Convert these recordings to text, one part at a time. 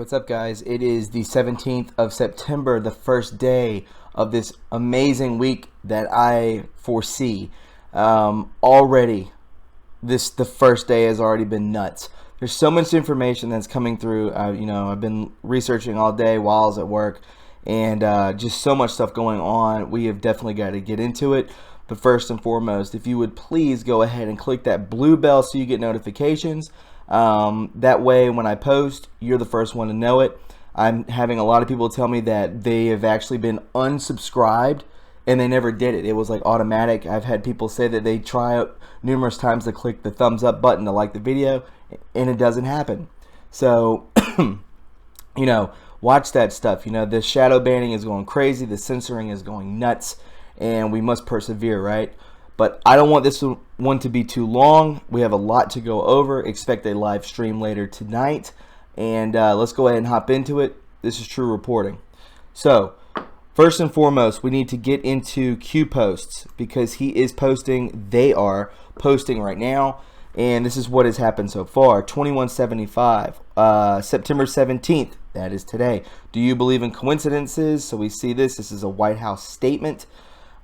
What's up, guys? It is the 17th of September, the first day of this amazing week that I foresee. Already, the first day has already been nuts. There's so much information that's coming through. I've been researching all day while I was at work, and just so much stuff going on. We have definitely got to get into it. But first and foremost, if you would please go ahead and click that blue bell so you get notifications. That way, when I post, you're the first one to know it. I'm having a lot of people tell me that they have actually been unsubscribed and they never did it. It was like automatic. I've had people say that they try out numerous times to click the thumbs up button to like the video, and it doesn't happen. So, watch that stuff. The shadow banning is going crazy. The censoring is going nuts, and we must persevere, right? But I don't want this one to be too long. We have a lot to go over. Expect a live stream later tonight. And let's go ahead and hop into it. This is True Reporting. So, first and foremost, we need to get into Q posts because he is posting. They are posting right now. And this is what has happened so far. 2175, September 17th. That is today. Do you believe in coincidences? So we see this. This is a White House statement.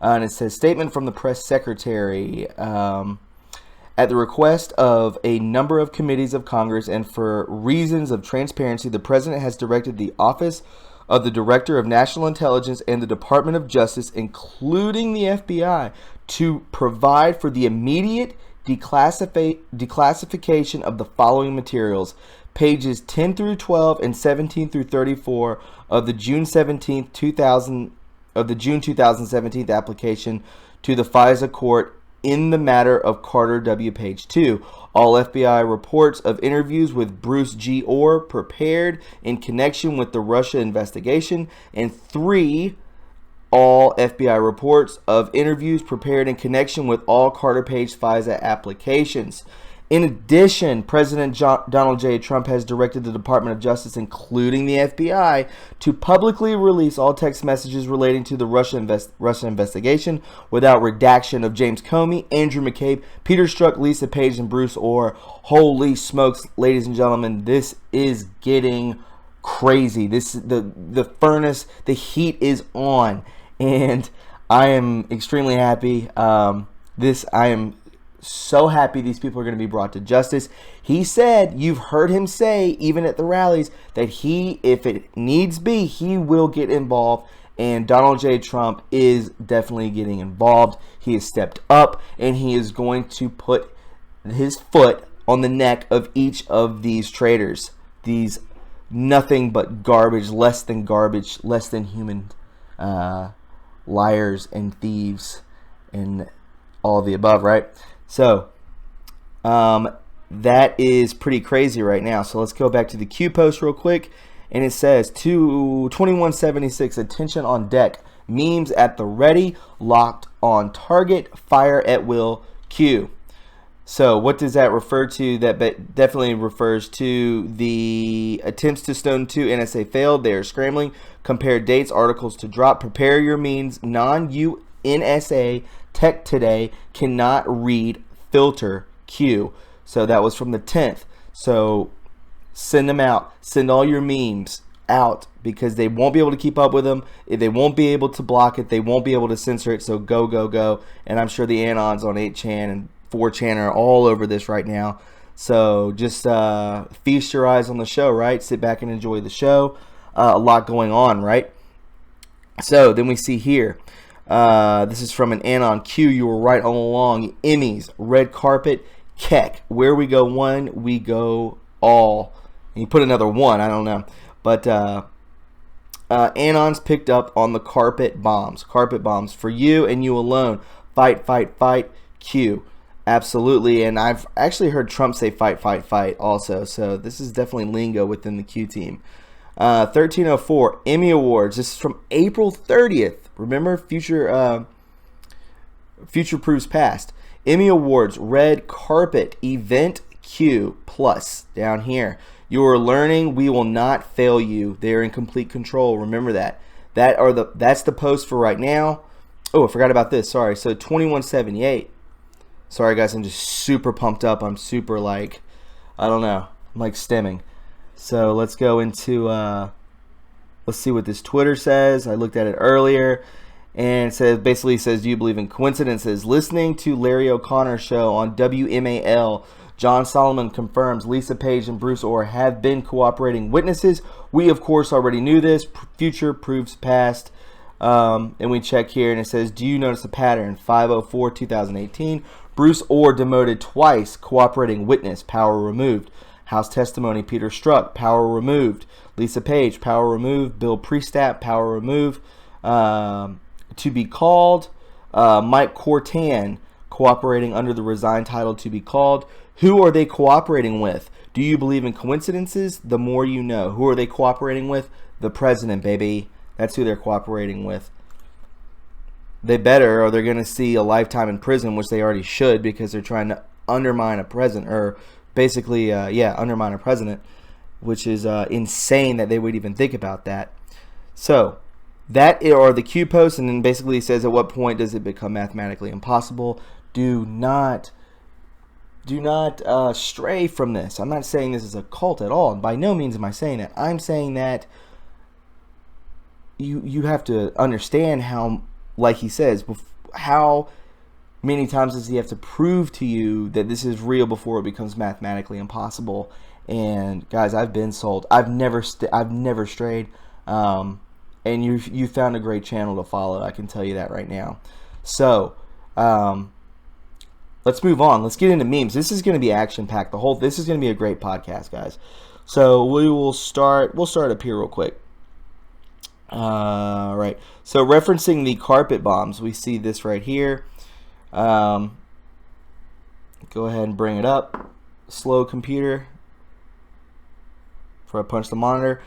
And it says, statement from the press secretary. At the request of a number of committees of Congress and for reasons of transparency, the president has directed the Office of the Director of National Intelligence and the Department of Justice, including the FBI, to provide for the immediate declassification of the following materials. Pages 10 through 12 and 17 through 34 of the June 2017 application to the FISA court in the matter of Carter W. Page 2. All FBI reports of interviews with Bruce G. Orr prepared in connection with the Russia investigation. And 3, all FBI reports of interviews prepared in connection with all Carter Page FISA applications. In addition, President Donald J. Trump has directed the Department of Justice, including the FBI, to publicly release all text messages relating to the Russia investigation without redaction of James Comey, Andrew McCabe, Peter Strzok, Lisa Page, and Bruce Orr. Holy smokes, ladies and gentlemen, this is getting crazy. The furnace, the heat is on, and I am extremely happy. I am so happy these people are going to be brought to justice. He said, you've heard him say, even at the rallies, that he, if it needs be, he will get involved. And Donald J. Trump is definitely getting involved. He has stepped up, and he is going to put his foot on the neck of each of these traitors. These nothing but garbage, less than human liars and thieves and all of the above, right? So, that is pretty crazy right now. So let's go back to the Q post real quick. And it says, 2176, attention on deck. Memes at the ready, locked on target, fire at will, Q. So what does that refer to? That definitely refers to the attempts to stone 2 NSA failed. They are scrambling. Compare dates, articles to drop. Prepare your means. Non-UNSA Tech Today cannot read filter Q. So that was from the 10th. So send them out. Send all your memes out because they won't be able to keep up with them. They won't be able to block it. They won't be able to censor it. So go, go, go. And I'm sure the Anons on 8chan and 4chan are all over this right now. So just feast your eyes on the show, right? Sit back and enjoy the show. A lot going on, right? So then we see here. This is from an Anon Q. You were right all along. Emmys, red carpet, Keck. Where we go one, we go all. And you put another one, I don't know. But Anons picked up on the carpet bombs. Carpet bombs for you and you alone. Fight, fight, fight, Q. Absolutely. And I've actually heard Trump say fight, fight, fight also. So this is definitely lingo within the Q team. 1304 Emmy Awards. This is from April 30th. Remember, future proves past. Emmy Awards red carpet event Q plus down here. You are learning. We will not fail you. They are in complete control. Remember that. That's the post for right now. Oh, I forgot about this. Sorry. So 2178. Sorry guys, I'm just super pumped up. I'm super I don't know. I'm like stemming. So let's go into, let's see what this Twitter says. I looked at it earlier, and it says, basically says, do you believe in coincidences? Listening to Larry O'Connor's show on WMAL, John Solomon confirms Lisa Page and Bruce Orr have been cooperating witnesses. We, of course, already knew this. Future proves past. And we check here, and it says, do you notice a pattern? 5/04/2018. Bruce Orr demoted twice, cooperating witness, power removed. House testimony, Peter Strzok, power removed. Lisa Page, power removed. Bill Priestap, power removed. To be called. Mike Cortan, cooperating under the resigned title, to be called. Who are they cooperating with? Do you believe in coincidences? The more you know. Who are they cooperating with? The president, baby. That's who they're cooperating with. They better, or they're going to see a lifetime in prison, which they already should, because they're trying to undermine a president, or basically, undermine a president, which is insane that they would even think about that. So, that are the Q posts, and then basically says, at what point does it become mathematically impossible? Do not stray from this. I'm not saying this is a cult at all. By no means am I saying that. I'm saying that you have to understand how, like he says, how many times does he have to prove to you that this is real before it becomes mathematically impossible? And guys, I've been sold. I've never strayed. And you found a great channel to follow. I can tell you that right now. So, let's move on. Let's get into memes. This is going to be action packed. This is going to be a great podcast, guys. So we'll start up here real quick. Right. So referencing the carpet bombs, we see this right here. Go ahead and bring it up. Slow computer. Before I punch the monitor.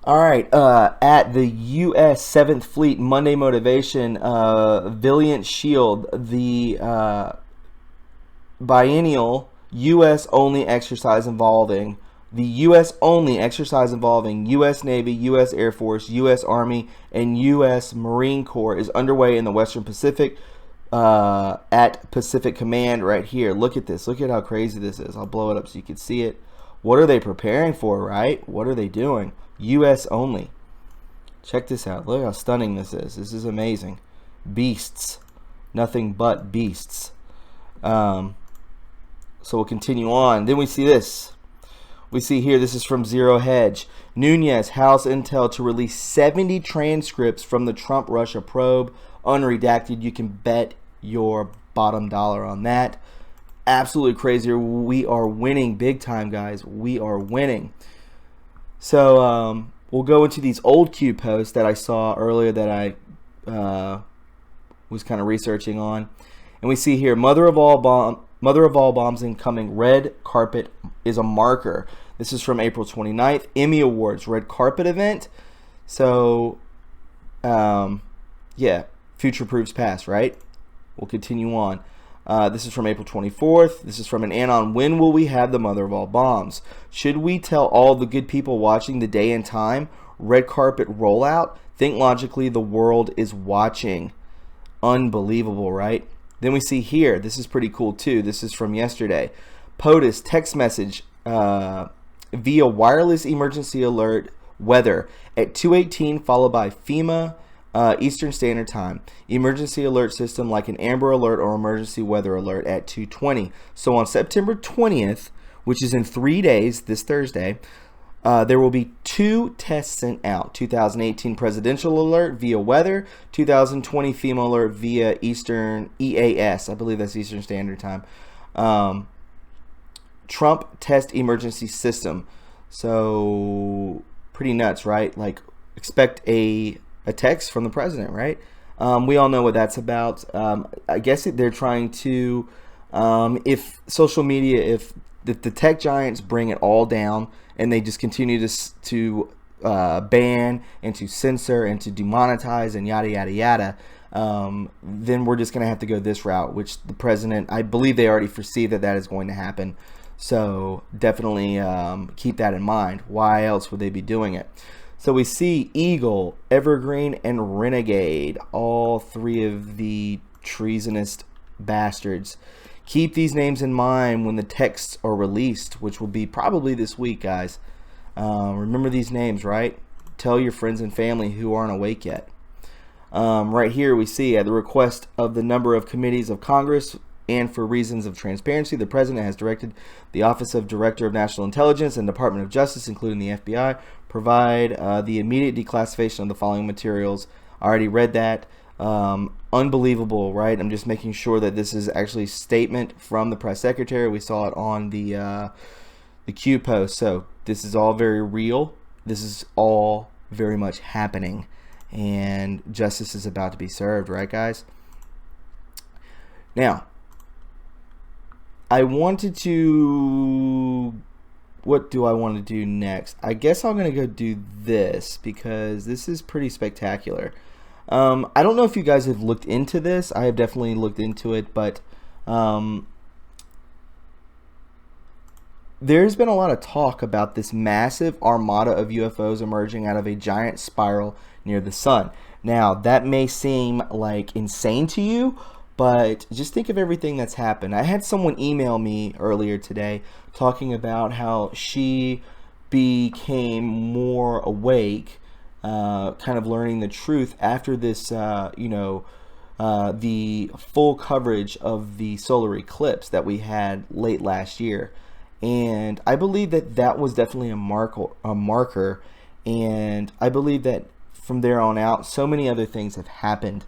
All right. At the U.S. 7th Fleet Monday Motivation, Valiant Shield, the biennial U.S. only exercise involving U.S. Navy, U.S. Air Force, U.S. Army, and U.S. Marine Corps is underway in the Western Pacific at Pacific Command right here. Look at this. Look at how crazy this is. I'll blow it up so you can see it. What are they preparing for, right? What are they doing? U.S. only. Check this out. Look how stunning this is. This is amazing. Beasts. Nothing but beasts. So we'll continue on. Then we see this. We see here, this is from Zero Hedge. Nunes, House Intel to release 70 transcripts from the Trump-Russia probe. Unredacted. You can bet your bottom dollar on that. Absolutely crazy. We are winning big time, guys. We are winning. So we'll go into these old Q posts that I saw earlier that I was kind of researching on. And we see here, Mother of all bombs incoming. Red carpet is a marker. This is from April 29th. Emmy Awards red carpet event. So, yeah, future proves past, right? We'll continue on. This is from April 24th. This is from an anon. When will we have the mother of all bombs? Should we tell all the good people watching the day and time? Red carpet rollout? Think logically, the world is watching. Unbelievable, right? Then we see here, this is pretty cool too. This is from yesterday. POTUS text message via wireless emergency alert weather at 2:18, followed by FEMA Eastern Standard Time. Emergency alert system like an Amber Alert or emergency weather alert at 2:20. So on September 20th, which is in 3 days, this Thursday, there will be 2 tests sent out. 2018 presidential alert via weather, 2020 FEMA alert via Eastern EAS. I believe that's Eastern Standard Time. Trump test emergency system. So pretty nuts, right? Like expect a text from the president, right? We all know what that's about. I guess they're trying to, if social media, if the tech giants bring it all down and they just continue to ban and to censor and to demonetize and yada, yada, yada, then we're just going to have to go this route, which the president, I believe they already foresee that is going to happen. So definitely keep that in mind. Why else would they be doing it? So we see Eagle, Evergreen, and Renegade, all 3 of the treasonous bastards. Keep these names in mind when the texts are released, which will be probably this week, guys. Remember these names, right? Tell your friends and family who aren't awake yet. Right here we see at the request of the number of committees of Congress and for reasons of transparency, the President has directed the Office of Director of National Intelligence and Department of Justice, including the FBI, provide the immediate declassification of the following materials. I already read that. Unbelievable, right? I'm just making sure that this is actually a statement from the press secretary. We saw it on the Q post. So this is all very real. This is all very much happening, and justice is about to be served, right, guys? Now, I wanted to, what do I want to do next? I guess I'm going to go do this because this is pretty spectacular. I don't know if you guys have looked into this. I have definitely looked into it, but there's been a lot of talk about this massive armada of UFOs emerging out of a giant spiral near the sun. Now, that may seem like insane to you, but just think of everything that's happened. I had someone email me earlier today talking about how she became more awake, kind of learning the truth after this, the full coverage of the solar eclipse that we had late last year. And I believe that that was definitely a marker. And I believe that from there on out, so many other things have happened.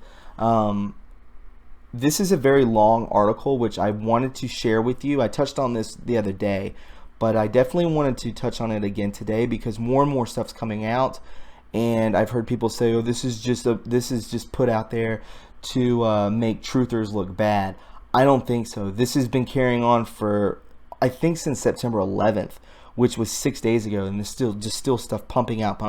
This is a very long article, which I wanted to share with you. I touched on this the other day, but I definitely wanted to touch on it again today because more and more stuff's coming out. And I've heard people say, "Oh, this is just put out there to make truthers look bad." I don't think so. This has been carrying on for, I think, since September 11th, which was 6 days ago, and there's still stuff pumping out.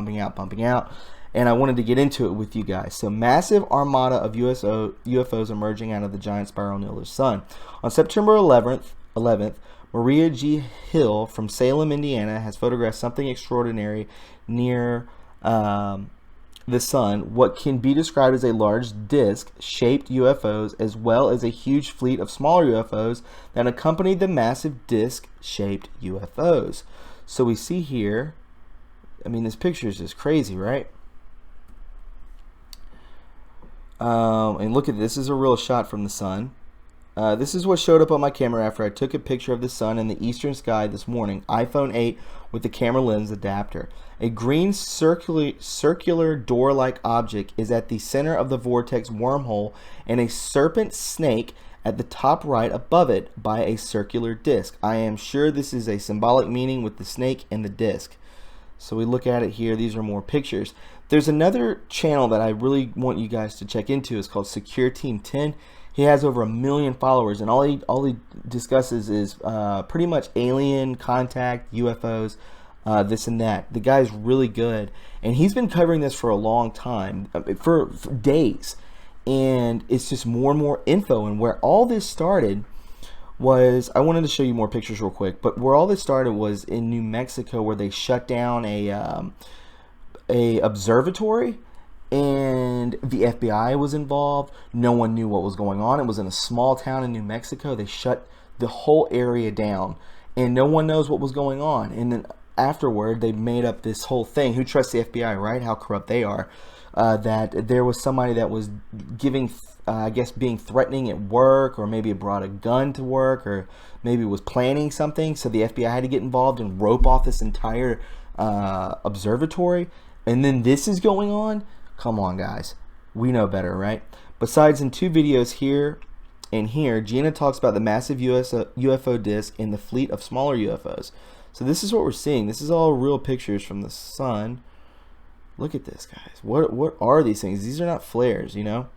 And I wanted to get into it with you guys. So, massive armada of UFOs emerging out of the giant spiral near the sun. On September 11th, Maria G. Hill from Salem, Indiana, has photographed something extraordinary near the sun, what can be described as a large disc-shaped UFOs, as well as a huge fleet of smaller UFOs that accompanied the massive disc-shaped UFOs. So we see here, I mean, this picture is just crazy, right? And look at this. This is a real shot from the sun. This is what showed up on my camera after I took a picture of the sun in the eastern sky this morning. iPhone 8 with the camera lens adapter. A green circular door-like object is at the center of the vortex wormhole, and a serpent snake at the top right above it by a circular disc. I am sure this is a symbolic meaning with the snake and the disc. So we look at it here. These are more pictures. There's another channel that I really want you guys to check into. It's called Secure Team 10. He has over 1 million followers, and all he discusses is pretty much alien contact, UFOs, this and that. The guy's really good, and he's been covering this for a long time, for days, and it's just more and more info. And where all this started was, I wanted to show you more pictures real quick, but where all this started was in New Mexico, where they shut down a observatory. And the FBI was involved. No one knew what was going on. It was in a small town in New Mexico. They shut the whole area down, and no one knows what was going on. And then afterward, they made up this whole thing. Who trusts the FBI, right? How corrupt they are. That there was somebody that was giving, I guess, being threatening at work, or maybe brought a gun to work, or maybe was planning something. So the FBI had to get involved and rope off this entire observatory. And then this is going on. Come on, guys. We know better, right? Besides, in 2 videos here and here, Gina talks about the massive UFO disc and the fleet of smaller UFOs. So this is what we're seeing. This is all real pictures from the sun. Look at this, guys. What are these things? These are not flares, you know?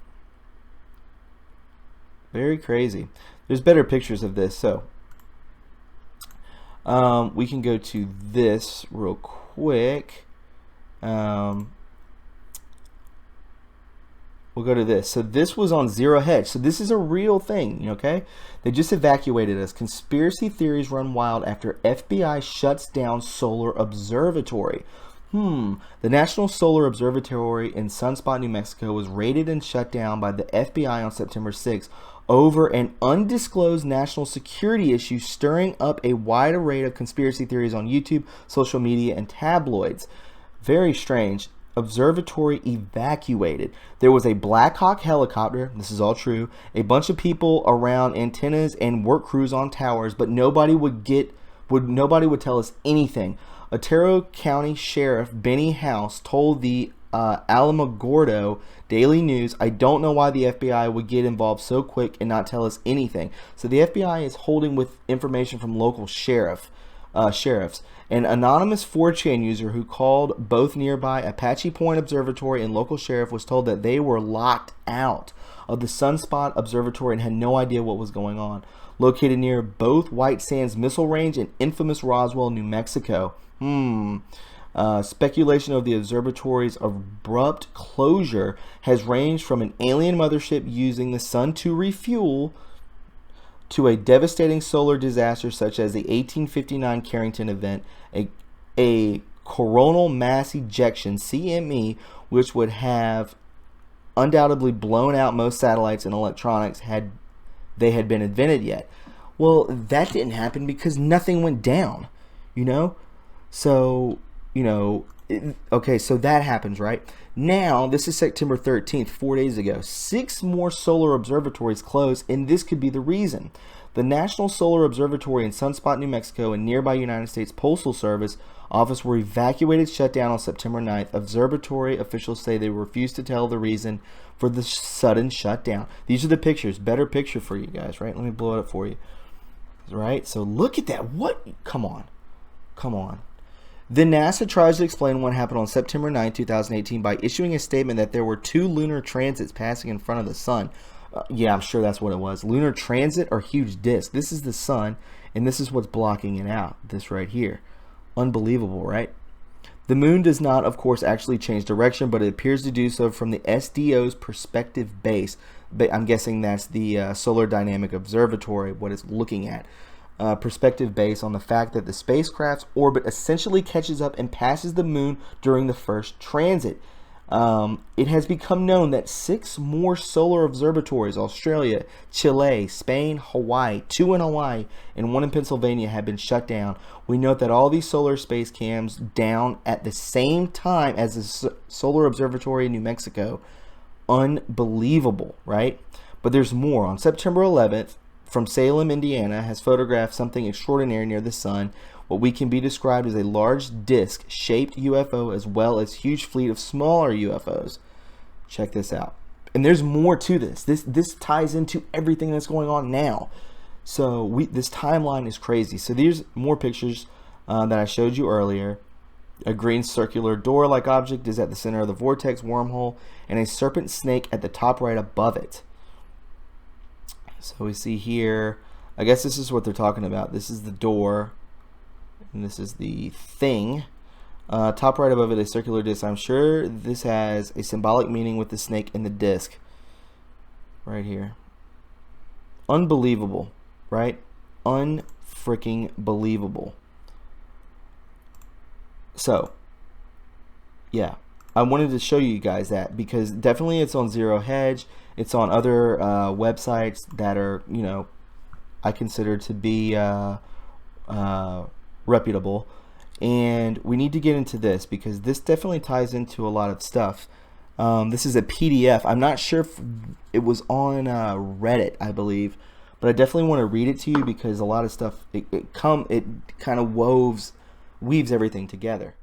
Very crazy. There's better pictures of this. So we can go to this real quick. We'll go to this. So this was on Zero Hedge. So this is a real thing, okay? They just evacuated us. Conspiracy theories run wild after FBI shuts down solar observatory. The National Solar Observatory in Sunspot, New Mexico was raided and shut down by the FBI on September 6th, over an undisclosed national security issue, stirring up a wide array of conspiracy theories on YouTube, social media, and tabloids. Very strange. Observatory evacuated. There was a Black Hawk helicopter. This is all true. A bunch of people around antennas and work crews on towers, but nobody would tell us anything. Otero County Sheriff Benny House told the Alamogordo Daily News, "I don't know why the FBI would get involved so quick and not tell us anything." So the FBI is holding with information from local sheriffs. An anonymous 4chan user who called both nearby Apache Point Observatory and local sheriff was told that they were locked out of the Sunspot Observatory and had no idea what was going on. Located near both White Sands Missile Range and infamous Roswell, New Mexico. Speculation of the observatory's abrupt closure has ranged from an alien mothership using the sun to refuel to a devastating solar disaster such as the 1859 Carrington event, a coronal mass ejection, CME, which would have undoubtedly blown out most satellites and electronics had they had been invented yet. Well, that didn't happen because nothing went down, you know? So, okay, so that happens, right? Now, this is September 13th, 4 days ago. 6 more solar observatories closed, and this could be the reason. The National Solar Observatory in Sunspot, New Mexico, and nearby United States Postal Service office were evacuated, shut down on September 9th. Observatory officials say they refused to tell the reason for the sudden shutdown. These are the pictures. Better picture for you guys, right? Let me blow it up for you. Right? So look at that. What? Come on. Then NASA tries to explain what happened on September 9, 2018 by issuing a statement that there were 2 lunar transits passing in front of the sun. Yeah, I'm sure that's what it was. Lunar transit or huge disk. This is the sun, and this is what's blocking it out. This right here. Unbelievable, right? The moon does not, of course, actually change direction, but it appears to do so from the SDO's perspective base. I'm guessing that's the Solar Dynamic Observatory, what it's looking at. Perspective base on the fact that the spacecraft's orbit essentially catches up and passes the moon during the first transit. It has become known that 6 more solar observatories, Australia, Chile, Spain, Hawaii, 2 in Hawaii, and 1 in Pennsylvania, have been shut down. We note that all these solar space cams down at the same time as the Solar Observatory in New Mexico. Unbelievable, right? But there's more. On September 11th, from Salem, Indiana, has photographed something extraordinary near the sun, what we can be described as a large disc-shaped UFO as well as huge fleet of smaller UFOs. Check this out. And there's more to this. This ties into everything that's going on now. So this timeline is crazy. So there's more pictures that I showed you earlier. A green circular door-like object is at the center of the vortex wormhole, and a serpent snake at the top right above it. So we see here, I guess this is what they're talking about. This is the door, and this is the thing. Top right above it, a circular disc. I'm sure this has a symbolic meaning with the snake and the disc. Right here. Unbelievable, right? Unfreaking believable. So, yeah. I wanted to show you guys that because definitely it's on Zero Hedge. It's on other websites that are, I consider to be reputable. And we need to get into this because this definitely ties into a lot of stuff. This is a PDF. I'm not sure if it was on Reddit, I believe. But I definitely want to read it to you because a lot of stuff, it kind of weaves everything together.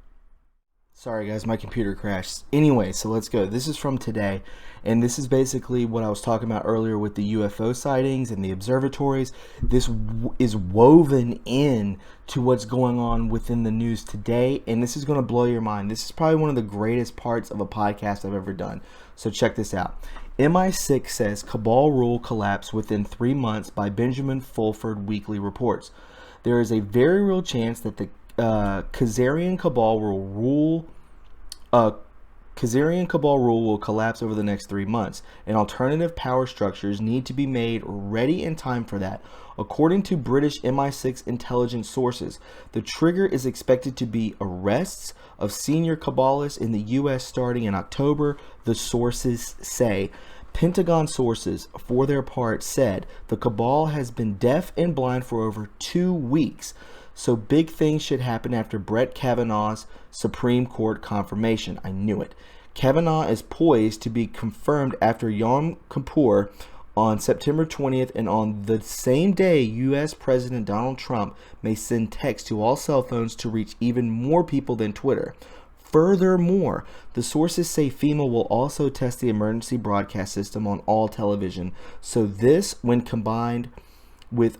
Sorry guys, my computer crashed. Anyway, so let's go. This is from today, and this is basically what I was talking about earlier with the UFO sightings and the observatories. This is woven in to what's going on within the news today, and this is going to blow your mind. This is probably one of the greatest parts of a podcast I've ever done. So check this out. MI6 says cabal rule collapse within 3 months by Benjamin Fulford Weekly reports. There is a very real chance that the Khazarian cabal will collapse over the next 3 months, and alternative power structures need to be made ready in time for that. According to British MI6 intelligence sources, the trigger is expected to be arrests of senior cabalists in the U.S. starting in October, the sources say. Pentagon sources, for their part, said the cabal has been deaf and blind for over 2 weeks, so big things should happen after Brett Kavanaugh's Supreme Court confirmation. I knew it. Kavanaugh is poised to be confirmed after Yom Kippur on September 20th, and on the same day, U.S. President Donald Trump may send text to all cell phones to reach even more people than Twitter. Furthermore, the sources say FEMA will also test the emergency broadcast system on all television. So this, when combined with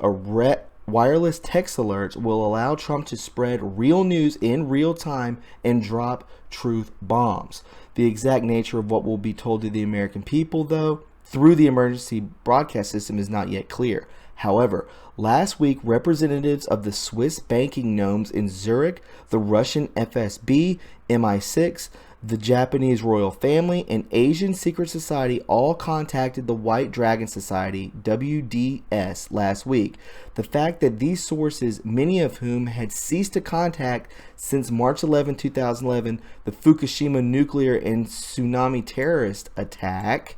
wireless text alerts, will allow Trump to spread real news in real time and drop truth bombs. The exact nature of what will be told to the American people, though, through the emergency broadcast system is not yet clear. However, last week, representatives of the Swiss banking gnomes in Zurich, the Russian FSB, MI6, the Japanese royal family, and Asian secret society all contacted the White Dragon Society, WDS, last week. The fact that these sources, many of whom had ceased to contact since March 11, 2011, the Fukushima nuclear and tsunami terrorist attack,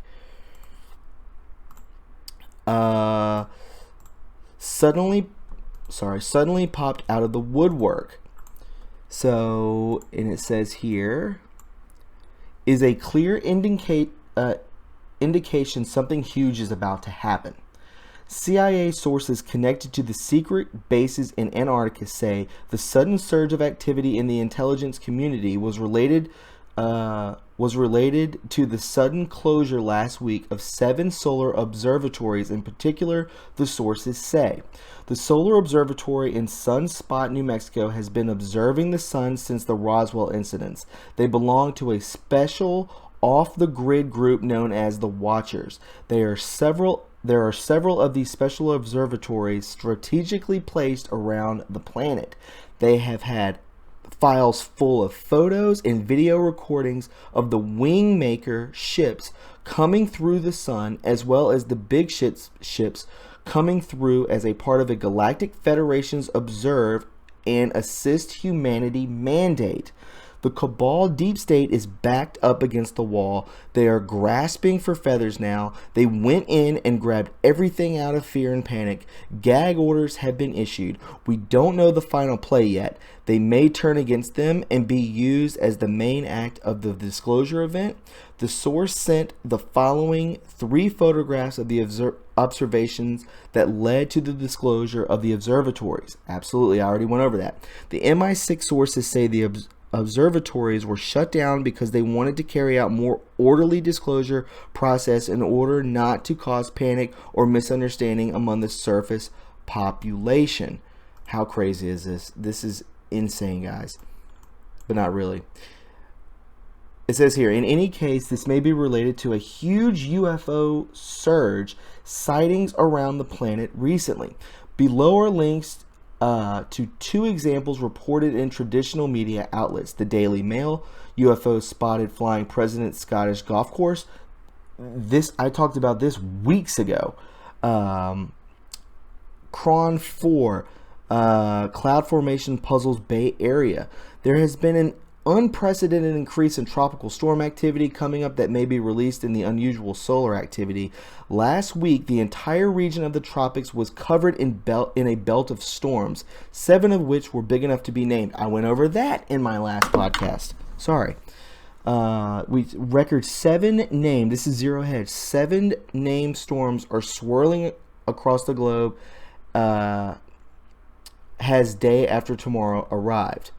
suddenly popped out of the woodwork. So, and it says here, is a clear indication something huge is about to happen. CIA sources connected to the secret bases in Antarctica say the sudden surge of activity in the intelligence community was related to the sudden closure last week of 7 solar observatories. In particular, the sources say the Solar Observatory in Sunspot, New Mexico, has been observing the sun since the Roswell incidents. They belong to a special off-the-grid group known as the Watchers. There are several of these special observatories strategically placed around the planet. They have had files full of photos and video recordings of the Wingmaker ships coming through the sun, as well as the big ships coming through as a part of a Galactic Federation's Observe and Assist Humanity mandate. The cabal deep state is backed up against the wall. They are grasping for feathers now. They went in and grabbed everything out of fear and panic. Gag orders have been issued. We don't know the final play yet. They may turn against them and be used as the main act of the disclosure event. The source sent the following 3 photographs of the observations that led to the disclosure of the observatories. Absolutely, I already went over that. The MI6 sources say the observatories were shut down because they wanted to carry out more orderly disclosure process in order not to cause panic or misunderstanding among the surface population. How crazy is this? This is insane, guys, but not really. It says here, in any case, this may be related to a huge UFO surge sightings around the planet recently. Below are links to 2 examples reported in traditional media outlets. The Daily Mail, UFO spotted flying President's Scottish golf course. I talked about this weeks ago. Cron 4, cloud formation puzzles Bay Area. There has been an unprecedented increase in tropical storm activity coming up that may be released in the unusual solar activity. Last week, the entire region of the tropics was covered in a belt of storms, 7 of which were big enough to be named. I went over that in my last podcast. Sorry. We record 7 named. This is Zero Hedge. 7 named storms are swirling across the globe. Has day after tomorrow arrived.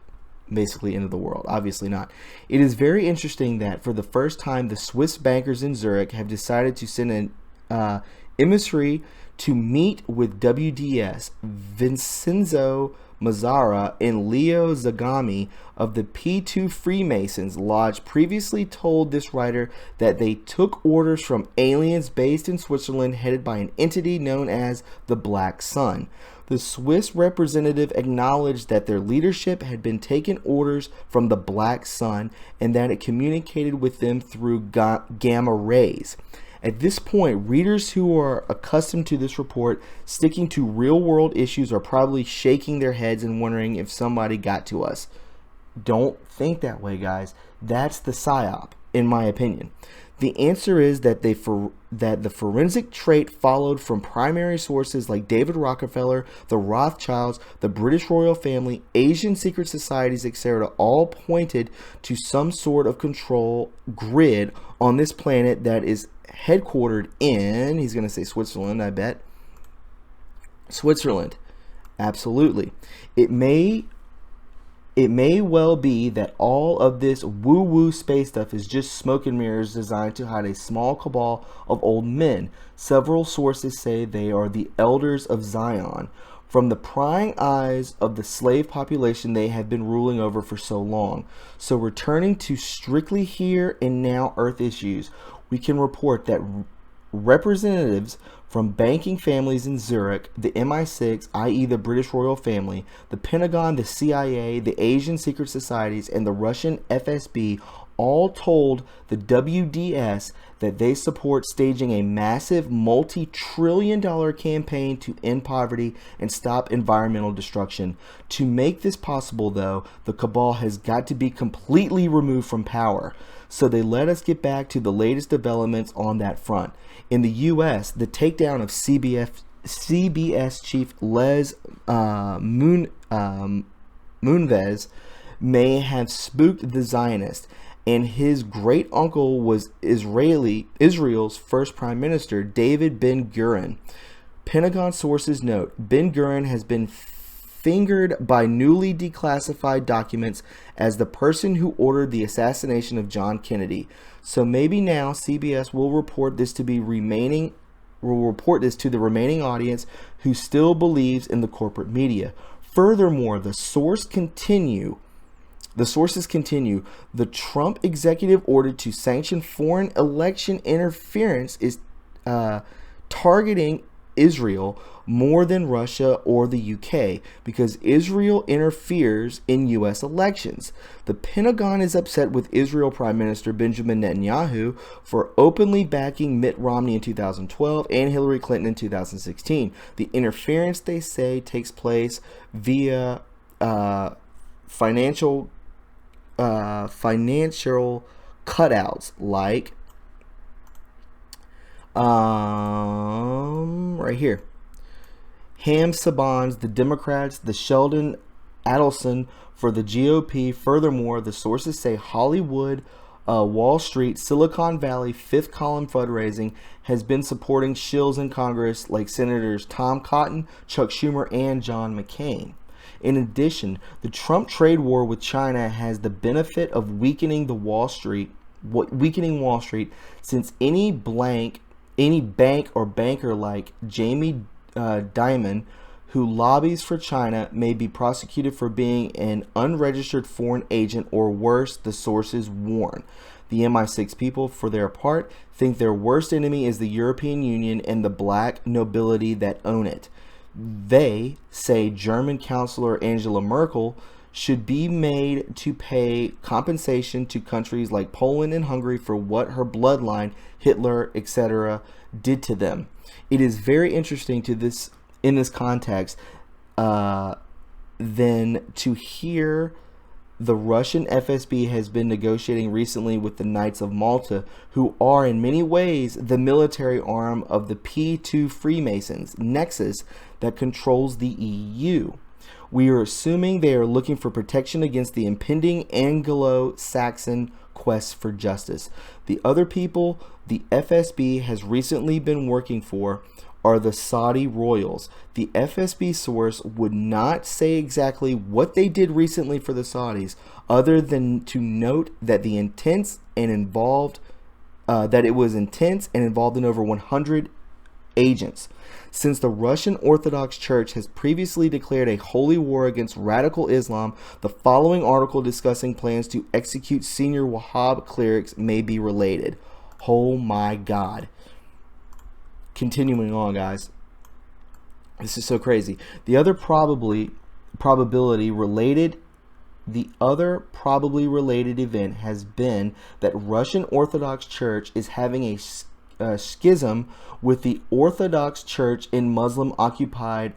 Basically end of the world. Obviously not. It is very interesting that for the first time the Swiss bankers in Zurich have decided to send an emissary to meet with WDS, Vincenzo Mazzara, and Leo Zagami of the P2 Freemasons Lodge previously told this writer that they took orders from aliens based in Switzerland headed by an entity known as the Black Sun. The Swiss representative acknowledged that their leadership had been taking orders from the Black Sun and that it communicated with them through gamma rays. At this point, readers who are accustomed to this report sticking to real-world issues are probably shaking their heads and wondering if somebody got to us. Don't think that way, guys. That's the PSYOP, in my opinion. The answer is that that the forensic trait followed from primary sources like David Rockefeller, the Rothschilds, the British royal family, Asian secret societies, etc., all pointed to some sort of control grid on this planet that is headquartered in, he's going to say Switzerland, I bet. Switzerland. Absolutely. It may well be that all of this woo-woo space stuff is just smoke and mirrors designed to hide a small cabal of old men. Several sources say they are the elders of Zion. From the prying eyes of the slave population they have been ruling over for so long. So returning to strictly here and now Earth issues, we can report that representatives from banking families in Zurich, the MI6, i.e. the British royal family, the Pentagon, the CIA, the Asian secret societies, and the Russian FSB all told the WDS that they support staging a massive multi-trillion-dollar campaign to end poverty and stop environmental destruction. To make this possible, though, the cabal has got to be completely removed from power. So they let us get back to the latest developments on that front. In the U.S., the takedown of CBS chief Les Moonves may have spooked the Zionists, and his great uncle was Israel's first prime minister, David Ben-Gurion. Pentagon sources note, Ben-Gurion has been fingered by newly declassified documents as the person who ordered the assassination of John Kennedy. So maybe now CBS will report this to the remaining audience who still believes in the corporate media. Furthermore, the sources continue. The Trump executive order to sanction foreign election interference is targeting Israel more than Russia or the UK because Israel interferes in U.S. elections. The Pentagon is upset with Israel Prime Minister Benjamin Netanyahu for openly backing Mitt Romney in 2012 and Hillary Clinton in 2016. The interference, they say, takes place via financial cutouts like right here. Ham Saban's, the Democrats, the Sheldon Adelson for the GOP. Furthermore, the sources say Hollywood, Wall Street, Silicon Valley, fifth column fundraising has been supporting shills in Congress like Senators Tom Cotton, Chuck Schumer, and John McCain. In addition, the Trump trade war with China has the benefit of weakening Wall Street, since any bank or banker like Jamie Dimon, who lobbies for China, may be prosecuted for being an unregistered foreign agent or worse, the sources warn. The MI6 people, for their part, think their worst enemy is the European Union and the black nobility that own it. They say German Chancellor Angela Merkel should be made to pay compensation to countries like Poland and Hungary for what her bloodline, Hitler, etc., did to them. It is very interesting in this context then to hear the Russian FSB has been negotiating recently with the Knights of Malta, who are in many ways the military arm of the P2 Freemasons nexus that controls the EU. We are assuming they are looking for protection against the impending Anglo-Saxon quest for justice. The other people the FSB has recently been working for are the Saudi royals. The FSB source would not say exactly what they did recently for the Saudis, other than to note that it was intense and involved in over 100 agents. Since the Russian Orthodox Church has previously declared a holy war against radical Islam, the following article discussing plans to execute senior Wahhab clerics may be related. Oh my God. Continuing on, guys. This is so crazy. The other probably related event has been that Russian Orthodox Church is having a schism with the Orthodox Church in Muslim-occupied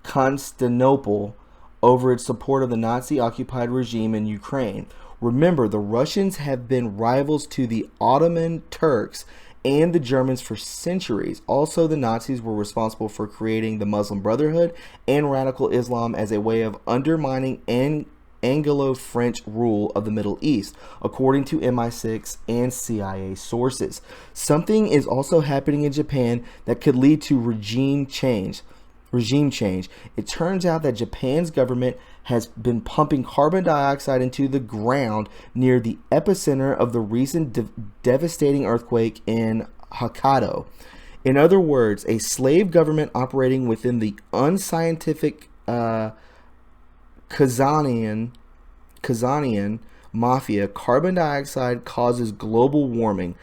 Constantinople over its support of the Nazi-occupied regime in Ukraine. Remember, the Russians have been rivals to the Ottoman Turks and the Germans for centuries. Also, the Nazis were responsible for creating the Muslim Brotherhood and radical Islam as a way of undermining Anglo-French rule of the Middle East, according to MI6 and CIA sources. Something is also happening in Japan that could lead to regime change. It turns out that Japan's government has been pumping carbon dioxide into the ground near the epicenter of the recent devastating earthquake in Hokkaido. In other words, a slave government operating within the unscientific Kazanian mafia. Carbon dioxide causes global warming.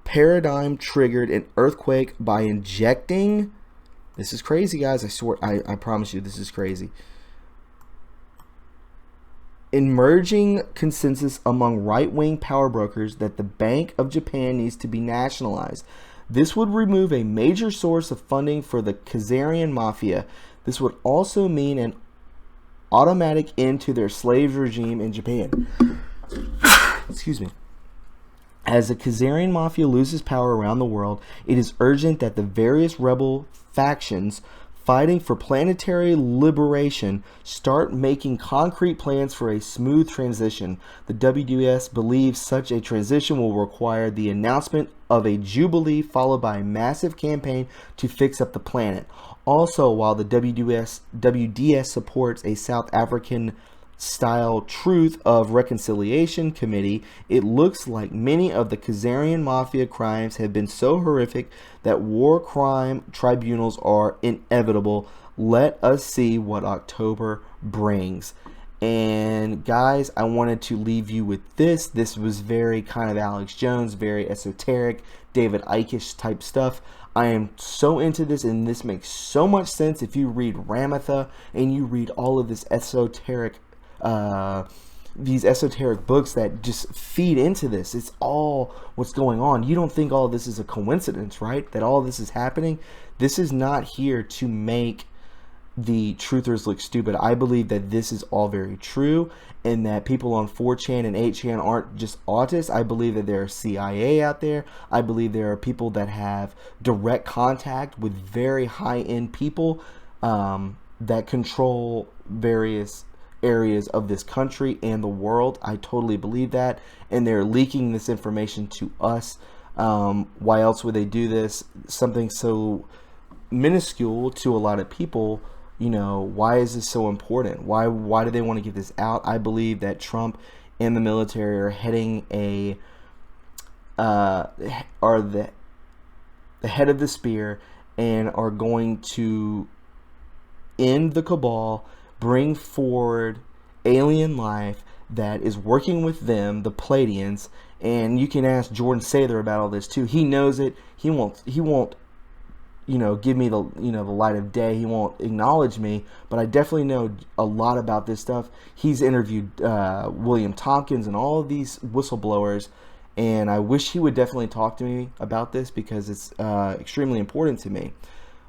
Paradigm triggered an earthquake by injecting. This is crazy, guys. I swear, I promise you, this is crazy. Emerging consensus among right-wing power brokers that the Bank of Japan needs to be nationalized. This would remove a major source of funding for the Khazarian mafia. This would also mean an automatic end to their slave regime in Japan. Excuse me. As the Khazarian mafia loses power around the world, it is urgent that the various rebel factions fighting for planetary liberation start making concrete plans for a smooth transition. The WDS believes such a transition will require the announcement of a jubilee followed by a massive campaign to fix up the planet. Also, while the WDS supports a South African style Truth of Reconciliation Committee, it looks like many of the Khazarian mafia crimes have been so horrific that war crime tribunals are inevitable. Let us see what October brings. And guys, I wanted to leave you with this. This was very kind of Alex Jones, very esoteric, David Icke type stuff. I am so into this, and this makes so much sense if you read Ramatha and you read all of this esoteric these esoteric books that just feed into this. It's all what's going on. You don't think all of this is a coincidence, right? That all this is happening. This is not here to make the truthers look stupid. I believe that this is all very true, and that people on 4chan and 8chan aren't just autists. I believe that there are CIA out there. I believe there are people that have direct contact with very high-end people that control various areas of this country and the world. I totally believe that, and they're leaking this information to us. Why else would they do this? Something so minuscule to a lot of people. You know, why is this so important? Why do they want to get this out? I believe that Trump and the military are heading are the head of the spear and are going to end the cabal, bring forward alien life that is working with them, the Pleiadians. And you can ask Jordan Sather about all this too. He knows it. He won't you know, give me the, you know, the light of day. He won't acknowledge me, but I definitely know a lot about this stuff. He's interviewed William Tompkins and all of these whistleblowers, and I wish he would definitely talk to me about this because it's extremely important to me.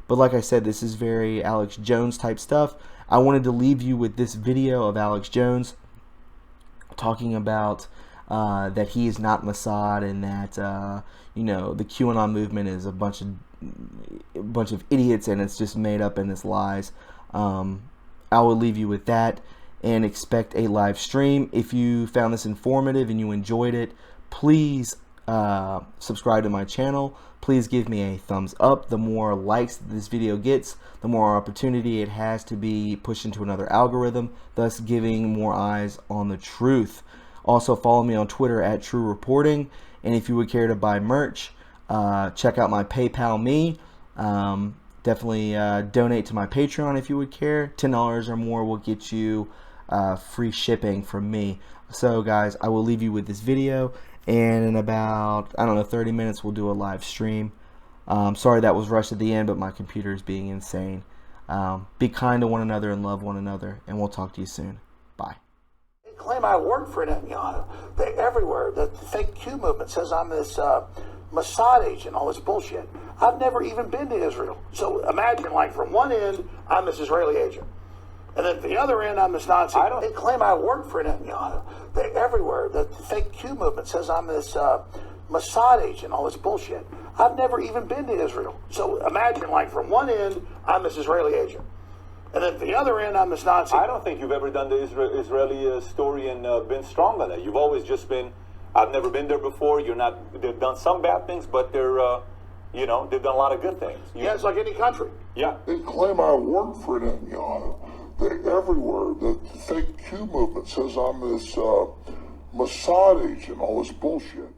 But like I said, this is very Alex Jones type stuff. I wanted to leave you with this video of Alex Jones talking about that he is not Mossad, and that you know, the QAnon movement is a bunch of idiots and it's just made up and it's lies. I will leave you with that and expect a live stream. If you found this informative and you enjoyed it, please subscribe to my channel. Please give me a thumbs up. The more likes this video gets, the more opportunity it has to be pushed into another algorithm, thus giving more eyes on the truth. Also, follow me on Twitter at True Reporting, and if you would care to buy merch, check out my PayPal me. Definitely donate to my Patreon if you would care. $10 or more will get you free shipping from me. So guys, I will leave you with this video, and in about, I don't know, 30 minutes we'll do a live stream. Sorry that was rushed at the end, but my computer is being insane. Be kind to one another and love one another, and we'll talk to you soon. Bye. They claim I work for Netanyahu. They everywhere. The fake Q movement says I'm this Mossad agent, all this bullshit. I've never even been to Israel. So imagine, like, from one end, I'm this Israeli agent. And then at the other end, I'm this Nazi. They claim I work for Netanyahu. They everywhere. The fake Q movement says I'm this Mossad agent, all this bullshit. I've never even been to Israel. So imagine, like, from one end, I'm this Israeli agent. And then at the other end, I'm this Nazi. I don't think you've ever done the Israeli story and been strong on that. You've always just been, I've never been there before. You're not, they've done some bad things, but they're, you know, they've done a lot of good things. Yeah, it's like any country. Yeah. They claim I work for Netanyahu. They everywhere. The fake Q movement says I'm this Mossad agent, all this bullshit.